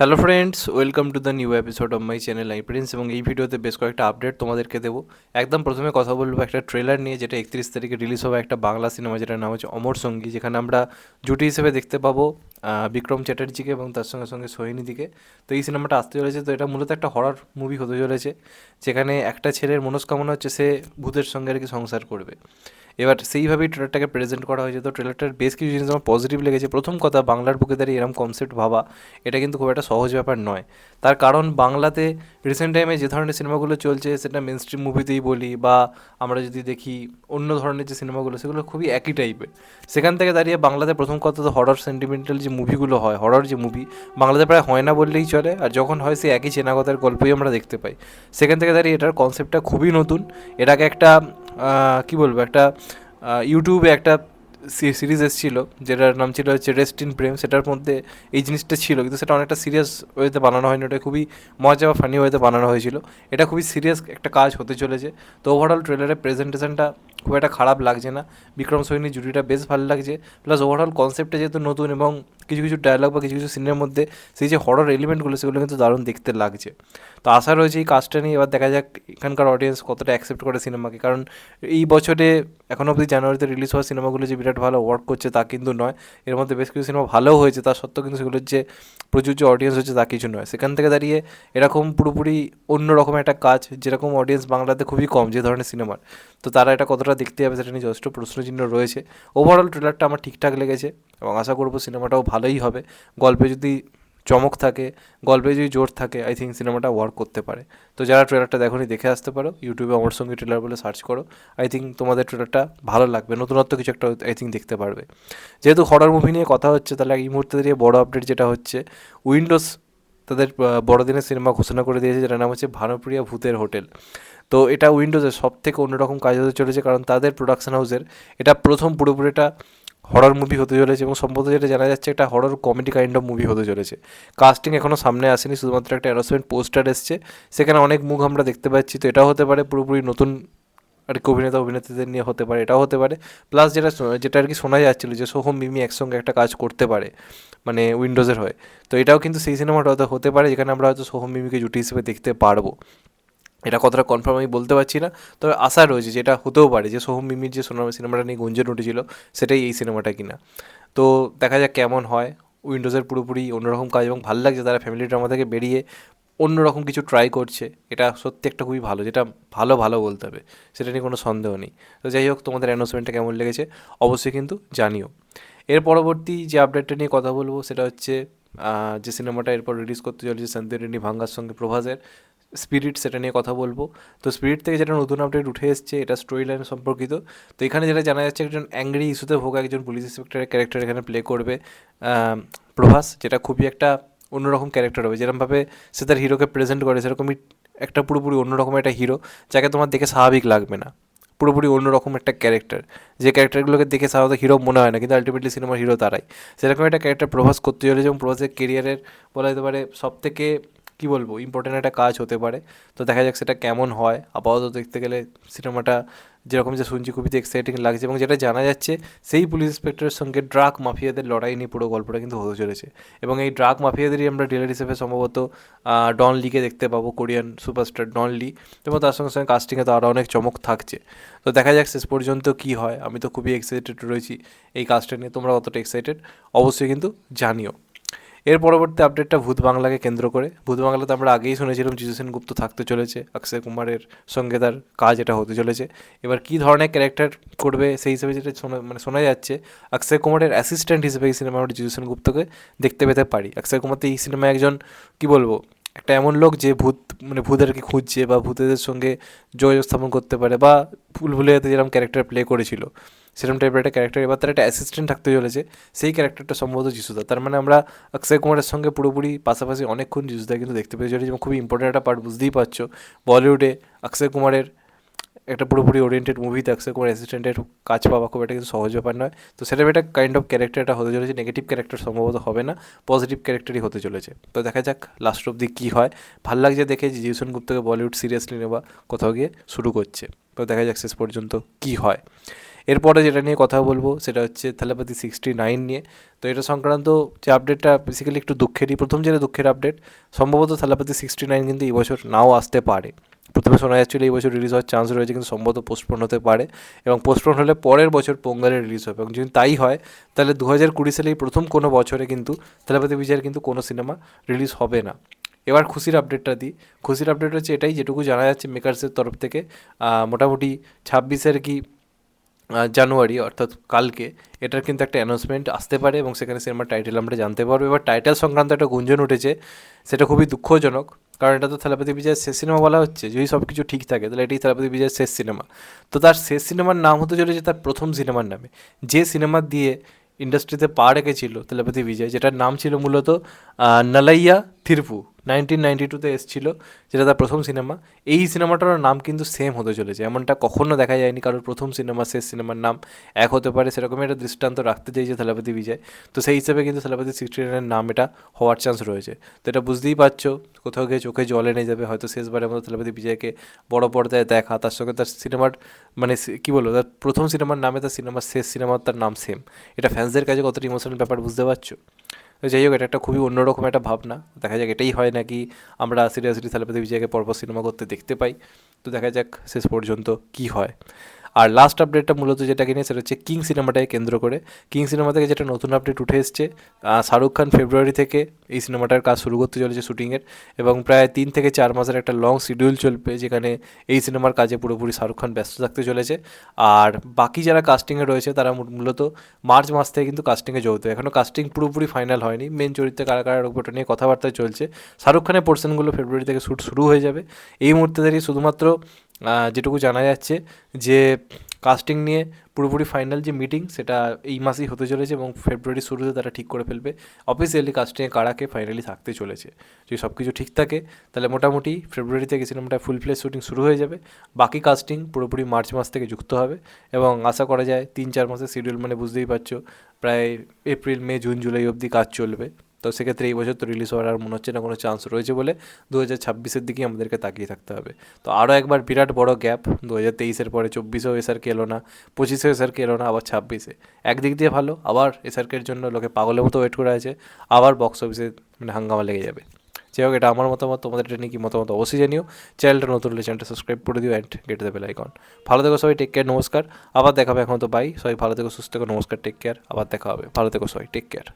Hello friends, welcome to the new episode of my channel I Prince. এবং এই ভিডিওতে বেশ কয়েকটা আপডেট তোমাদেরকে দেবো। একদম প্রথমে কথা বলবো একটা ট্রেলার নিয়ে, যেটা 31 তারিখে রিলিজ হবে, একটা বাংলা সিনেমা যেটার নাম হচ্ছে অমর সঙ্গী, যেখানে আমরা জুটি হিসেবে দেখতে পাবো বিক্রম চ্যাটার্জিকে এবং তার সঙ্গে সঙ্গে সোহিনীদিকে। তো এই সিনেমাটা আসতে চলেছে। তো এটা মূলত একটা হরর মুভি হতে চলেছে, যেখানে একটা ছেলের মনস্কামনা হচ্ছে সে ভূতের সঙ্গে আর কি সংসার করবে। এবার সেইভাবেই ট্রেলারটাকে প্রেজেন্ট করা হয়েছে। তো ট্রেলারটার বেশ কিছু জিনিস আমার পজিটিভ লেগেছে। প্রথম কথা, বাংলার বুকে দাঁড়িয়ে এরকম কনসেপ্ট ভাবা, এটা কিন্তু খুব একটা সহজ ব্যাপার নয়। তার কারণ বাংলাতে রিসেন্ট টাইমে যে ধরনের সিনেমাগুলো চলছে, সেটা মেন স্ট্রিম মুভিতেই বলি বা আমরা যদি দেখি অন্য ধরনের যে সিনেমাগুলো, সেগুলো খুবই একই টাইপের। সেখান থেকে দাঁড়িয়ে বাংলাতে প্রথম কথা তো হরর সেন্টিমেন্টাল যে মুভিগুলো হয়, হরর যে মুভি বাংলাতে প্রায় হয় না বললেই চলে। আর যখন হয়, সে একই চেনাগতার গল্পই আমরা দেখতে পাই। সেখান থেকে দাঁড়িয়ে এটার কনসেপ্টটা খুবই নতুন। এটাকে একটা কী বলবো, একটা ইউটিউবে একটা সিরিজ এসেছিল, যেটার নাম ছিল হচ্ছে রেস্ট ইন প্রেম। সেটার মধ্যে এই জিনিসটা ছিল, কিন্তু সেটা অনেকটা সিরিয়াস ওয়েতে বানানো হয়নি। ওটা খুবই মজা বা ফানি ওয়েতে বানানো হয়েছিল। এটা খুবই সিরিয়াস একটা কাজ হতে চলেছে। তো ওভারঅল ট্রেলারের প্রেজেন্টেশনটা খুব একটা খারাপ লাগছে না। বিক্রম সোহিনী জুটিটা বেশ ভালো লাগছে। প্লাস ওভারঅল কনসেপ্টটা যেহেতু নতুন, এবং কিছু কিছু ডায়লগ বা কিছু কিছু সিনের মধ্যে সেই যে হরর এলিমেন্টগুলো, সেগুলো কিন্তু দারুণ দেখতে লাগছে। তো আশা রয়েছে এই কাজটা নিয়ে। এবার দেখা যাক এখানকার অডিয়েন্স কতটা অ্যাকসেপ্ট করে সিনেমাকে। কারণ এই বছরে এখনও অবধি জানুয়ারিতে রিলিজ হওয়া সিনেমাগুলো যে বিরাট ভালো ওয়ার্ক করছে তা কিন্তু নয়। এর মধ্যে বেশ কিছু সিনেমা ভালোও হয়েছে, তা সত্ত্বেও কিন্তু সেগুলোর যে প্রচুর যে অডিয়েন্স হচ্ছে তা কিছু নয়। সেখান থেকে দাঁড়িয়ে এরকম পুরোপুরি অন্য রকম একটা কাজ, যেরকম অডিয়েন্স বাংলাতে খুবই কম যে ধরনের সিনেমার, তো তারা এটা কতটা দেখতে যাবে সেটা নিয়ে যথেষ্ট প্রশ্নচিহ্ন রয়েছে। ওভারঅল ট্রেলারটা আমার ঠিকঠাক লেগেছে এবং আশা করবো সিনেমাটাও ভালোই হবে। গল্পে যদি চমক থাকে, গল্পে যদি জোর থাকে, আই থিঙ্ক সিনেমাটা ওয়ার্ক করতে পারে। তো যারা ট্রেলারটা দেখোনি দেখে আসতে পারো, ইউটিউবে অমর সঙ্গী ট্রেলার বলে সার্চ করো। আই থিঙ্ক তোমাদের ট্রেলারটা ভালো লাগবে, নতুনত্ব কিছু একটা আই থিঙ্ক দেখতে পারবে। যেহেতু হরর মুভি নিয়ে কথা হচ্ছে, তাহলে এই মুহূর্তে দিয়ে বড় আপডেট যেটা হচ্ছে, উইন্ডোজ তাদের বড়দিনের সিনেমা ঘোষণা করে দিয়েছে, যেটার নাম হচ্ছে ভানুপ্রিয়া ভূতের হোটেল। তো এটা উইন্ডোজের সব থেকে অন্যরকম কাজ হতে চলেছে, কারণ তাদের প্রোডাকশন হাউসের এটা প্রথম পুরোপুরিটা হরর মুভি হতে চলেছে। এবং সম্ভবত যেটা জানা যাচ্ছে, একটা horror comedy kind of movie হতে চলেছে। কাস্টিং এখনও সামনে আসেনি, শুধুমাত্র একটা অ্যানাউন্সমেন্ট পোস্টার এসছে, সেখানে অনেক মুখ আমরা দেখতে পাচ্ছি। তো এটাও হতে পারে পুরোপুরি নতুন আর কি অভিনেতা অভিনেত্রীদের নিয়ে হতে পারে, এটাও হতে পারে। প্লাস যেটা আর কি শোনা যাচ্ছিলো, যে সোহম মিমি একসঙ্গে একটা কাজ করতে পারে, মানে উইন্ডোজের হয়ে। তো এটাও কিন্তু সেই সিনেমাটা হতে পারে, যেখানে আমরা হয়তো সোহম মিমিকে জুটি হিসেবে দেখতে পারবো। এটা কতটা কনফার্ম আমি বলতে পারছি না, তবে আশা রয়েছে যে এটা হতেও পারে, যে সোহম মিমির যে সিনেমাটা নিয়ে গুঞ্জন উঠেছিল, সেটাই এই সিনেমাটা কিনা। তো দেখা যাক কেমন হয়। উইন্ডোজের পুরোপুরি অন্যরকম কাজ, এবং ভালো লাগছে তারা ফ্যামিলি ড্রামা থেকে বেরিয়ে অন্যরকম কিছু ট্রাই করছে। এটা সত্যি একটা খুবই ভালো, যেটা ভালো ভালো বলতে হবে, সেটা নিয়ে কোনো সন্দেহ নেই। তো যাই হোক, তোমাদের অ্যানাউন্সমেন্টটা কেমন লেগেছে অবশ্যই কিন্তু জানিও। এর পরবর্তী যে আপডেটটা নিয়ে কথা বলবো, সেটা হচ্ছে যে সিনেমাটা এরপর রিলিজ করতে চলেছে সন্দেরিনী ভাঙ্গার সঙ্গে প্রভাসের, স্পিরিট, সেটা নিয়ে কথা বলবো। তো স্পিরিট থেকে যেটা নতুন আপডেট উঠে এসছে, এটা স্টোরি লাইন সম্পর্কিত। তো এখানে যেটা জানা যাচ্ছে, একজন অ্যাংরি ইস্যুতে ভোগা একজন পুলিশ ইন্সপেক্টরের ক্যারেক্টার এখানে প্লে করবে প্রভাস, যেটা খুবই একটা অন্যরকম ক্যারেক্টার হবে। যেরকমভাবে সে তার হিরোকে প্রেজেন্ট করে, সেরকমই একটা পুরোপুরি অন্যরকম একটা হিরো, যাকে তোমার দেখে স্বাভাবিক লাগবে না। পুরোপুরি অন্যরকম একটা ক্যারেক্টার, যে ক্যারেক্টারগুলোকে দেখে সাধারণত হিরো মনে হয় না, কিন্তু আলটিমেটলি সিনেমার হিরো তারাই। সেরকম একটা ক্যারেক্টার প্রভাস করতে চলেছে, এবং প্রভাসের কেরিয়ারের বলা যেতে পারে সব থেকে কী বলবো ইম্পর্টেন্ট একটা কাজ হতে পারে। তো দেখা যাক সেটা কেমন হয়। আপাতত দেখতে গেলে সিনেমাটা যেরকম যে শুনছি খুবই এক্সাইটিং লাগছে, এবং যেটা জানা যাচ্ছে, সেই পুলিশ ইন্সপেক্টরের সঙ্গে ড্রাগ মাফিয়াদের লড়াই নিয়ে পুরো গল্পটা কিন্তু হতে চলেছে। এবং এই ড্রাগ মাফিয়াদেরই আমরা ডিলার হিসেবে সম্ভবত ডন লিকে দেখতে পাবো, কোরিয়ান সুপারস্টার ডন লি। এবং তার সঙ্গে সঙ্গে কাস্টিংয়ে তো আরও অনেক চমক থাকছে। তো দেখা যাক শেষ পর্যন্ত কী হয়। আমি তো খুবই এক্সাইটেড রয়েছি এই কাজটা নিয়ে। তোমরা কতটা এক্সাইটেড অবশ্যই কিন্তু জানিও। এর পরবর্তী আপডেটটা ভূত বাংলাকে কেন্দ্র করে। ভূত বাংলাতে আমরা আগেই শুনেছিলাম জিতু সেনগুপ্ত থাকতে চলেছে, অক্ষয় কুমারের সঙ্গে তার কাজ এটা হতে চলেছে। এবার কী ধরনের ক্যারেক্টার করবে, সেই হিসেবে যেটা শোনা যাচ্ছে, অক্ষয় কুমারের অ্যাসিস্ট্যান্ট হিসেবে এই সিনেমায় আমরা জিতু সেনগুপ্তকে দেখতে পেতে পারি। অক্ষয় কুমার তো এই সিনেমায় একজন কী বলবো, একটা এমন লোক যে ভূতেরকে খুঁজছে বা ভূতেদের সঙ্গে যোগাযোগ স্থাপন করতে পারে, বা ভুলভুলাইয়াতে যেরকম ক্যারেক্টার প্লে করেছিল সেরকম টাইপের একটা ক্যারেক্টার। এবার তার একটা অ্যাসিস্ট্যান্ট থাকতে চলেছে, সেই ক্যারেক্টারটা সম্ভবত যিশুদা। তার মানে আমরা অক্ষয় কুমারের সঙ্গে পুরোপুরি পাশাপাশি অনেকক্ষণ যিশুদা কিন্তু দেখতে পেতে চলেছি, এবং খুবই ইম্পর্টেন্ট একটা পার্ট। বুঝতেই পারছো, বলিউডে অক্ষয় কুমারের একটা পুরোপুরি ওরিয়েন্টেড মুভিতে অক্ষয় কুমার অ্যাসিস্ট্যান্টের কাজ পাওয়া খুব একটা কিন্তু সহজ ব্যাপার নয়। তো সেটা একটা কাইন্ড অফ ক্যারেক্টার এটা হতে চলেছে। নেগেটিভ ক্যারেক্টার সম্ভবত হবে না, পজিটিভ ক্যারেক্টারই হতে চলেছে। তো দেখা যাক লাস্ট অব্দি কী হয়। ভাল লাগছে দেখে যে জিউসন গুপ্তকে বলিউড সিরিয়াসলি নেওয়া কোথাও গিয়ে শুরু করছে। তো দেখা যাক শেষ পর্যন্ত কী হয়। এরপরে যেটা নিয়ে কথা বলবো সেটা হচ্ছে থালাপতি 69 নিয়ে। তো এটা সংক্রান্ত যে আপডেটটা বেসিক্যালি একটু দুঃখেরই, প্রথম যেটা দুঃখের আপডেট, সম্ভবত থালাপতি 69 কিন্তু এই বছর নাও আসতে পারে। প্রথমে শোনা যাচ্ছিলো এই বছর রিলিজ হওয়ার চান্স রয়েছে, কিন্তু সম্ভবত পোস্টপোন হতে পারে, এবং পোস্টপোন হলে পরের বছর পোঙ্গলে রিলিজ হবে। এবং যদি তাই হয় তাহলে 2020 সালে এই প্রথম কোনো বছরে কিন্তু থালাপতি বিজয়ের কিন্তু কোনো সিনেমা রিলিজ হবে না। এবার খুশির আপডেটটা দিই। খুশির আপডেট হচ্ছে এটাই, যেটুকু জানা যাচ্ছে মেকার্সের তরফ থেকে মোটামুটি 26 কি জানুয়ারি, অর্থাৎ কালকে, এটার কিন্তু একটা অ্যানাউন্সমেন্ট আসতে পারে এবং সেখানে সিনেমার টাইটেল আমরা জানতে পারবো। এবার টাইটেল সংক্রান্ত একটা গুঞ্জন উঠেছে, সেটা খুবই দুঃখজনক, কারণ এটা তো থালাপতি বিজয়ের শেষ সিনেমা বলা হচ্ছে। যদি সব কিছু ঠিক থাকে তাহলে এটাই থালাপতি বিজয়ের শেষ সিনেমা। তো তার শেষ সিনেমার নাম হতে চলেছে তার প্রথম সিনেমার নামে, যে সিনেমা দিয়ে ইন্ডাস্ট্রিতে পা রেখেছিল থালাপতি বিজয়, যেটার নাম ছিল মূলত নালাইয়া থিরপু, 1992-তে এসেছিল, যেটা তার প্রথম সিনেমা। এই সিনেমাটার নাম কিন্তু সেম হতে চলেছে, এমনটা কখনো দেখা যায়নি কারোর প্রথম সিনেমা শেষ সিনেমার নাম এক হতে পারে, সেরকমই একটা দৃষ্টান্ত রাখতে চাইছে থালাপতি বিজয়। তো সেই হিসেবে কিন্তু থালাপতি 69-এর নাম এটা হওয়ার চান্স রয়েছে। তো এটা বুঝতেই পারছো, কোথাও গিয়ে চোখে জল এনে যাবে, হয়তো শেষবারের মতো থালাপতি বিজয়কে বড় পর্দায় দেখা, তার সঙ্গে তার সিনেমার মানে কী বলবো, তার প্রথম সিনেমার নামে তার সিনেমার শেষ সিনেমার তার নাম সেম। এটা ফ্যান্সদের কাছে কতটা ইমোশনাল ব্যাপার বুঝতে পারছো? তো যাই হোক, এটা একটা খুবই অন্যরকম একটা ভাবনা। দেখা যাক এটাই হয় নাকি আমরা সিরিয়াসলি থালাপতি বিজয়কে পরপর সিনেমা করতে দেখতে পাই। তো দেখা যাক শেষ পর্যন্ত কি হয়। আর লাস্ট আপডেটটা মূলত যেটাকে নিয়ে সেটা হচ্ছে কিং সিনেমাটাকে কেন্দ্র করে। কিং সিনেমা থেকে যেটা নতুন আপডেট উঠে এসছে, শাহরুখ খান ফেব্রুয়ারি থেকে এই সিনেমাটার কাজ শুরু করতে চলেছে শুটিংয়ের, এবং প্রায় 3 থেকে 4 মাসের একটা লং শিডিউল চলবে, যেখানে এই সিনেমার কাজে পুরোপুরি শাহরুখ খান ব্যস্ত থাকতে চলেছে। আর বাকি যারা কাস্টিংয়ে রয়েছে তারা মূলত মার্চ মাস থেকে কিন্তু কাস্টিংয়ে যোগ দেবে। এখনও কাস্টিং পুরোপুরি ফাইনাল হয়নি, মেন চরিত্রে কারা কারা ওটা নিয়ে কথাবার্তা চলছে। শাহরুখ খানের পোর্শনগুলো ফেব্রুয়ারি থেকে শ্যুট শুরু হয়ে যাবে। এই মুহূর্তে দাঁড়িয়ে শুধুমাত্র যেটুকু জানা যাচ্ছে যে কাস্টিং নিয়ে পুরোপুরি ফাইনাল যে মিটিং সেটা এই মাসেই হতে চলেছে, এবং ফেব্রুয়ারির শুরুতে তারা ঠিক করে ফেলবে অফিসিয়ালি কাস্টিংয়ে কারাকে ফাইনালি থাকতে চলেছে। যদি সব কিছু ঠিক থাকে তাহলে মোটামুটি ফেব্রুয়ারি থেকে সিনেমাটা ফুল ফ্লেজ শুটিং শুরু হয়ে যাবে। বাকি কাস্টিং পুরোপুরি মার্চ মাস থেকে যুক্ত হবে, এবং আশা করা যায় 3-4 মাসের শিডিউল, মানে বুঝতেই পারছো প্রায় এপ্রিল মে জুন জুলাই অবধি কাজ চলবে। তো সেক্ষেত্রে এই বছর তো রিলিজ হওয়ার আর মনে হচ্ছে না কোনো চান্স রয়েছে বলে 2026-এর দিকেই আমাদেরকে তাকিয়ে থাকতে হবে। তো আরও একবার বিরাট বড় গ্যাপ, 2023-এর পরে 24-এও এসআরকে এলো না, 25-এও এসআরকে এলো না, আবার 26-এ। একদিক দিয়ে ভালো, আবার এসআরকের জন্য লোকে পাগলের মতো ওয়েট করে আছে, আবার বক্স অফিসে মানে হাঙ্গামা লেগে যাবে। যাই হোক, এটা আমার মতামত, তোমাদের এটা নিয়ে কি মতামত অবশ্যই জানিও। চ্যানেলটা নতুন হলে চ্যানেলটা সাবস্ক্রাইব করে দিও and get the bell icon. ভালো থেকো সবাই, টেক কেয়ার, নমস্কার। আবার দেখা হবে, এখন তো বাই, সবাই ভালো থেকো, সুস্থ থেকো, নমস্কার, টেক কেয়ার, আবার দেখা হবে, ভালো থেকো সবাই, টেক কেয়ার।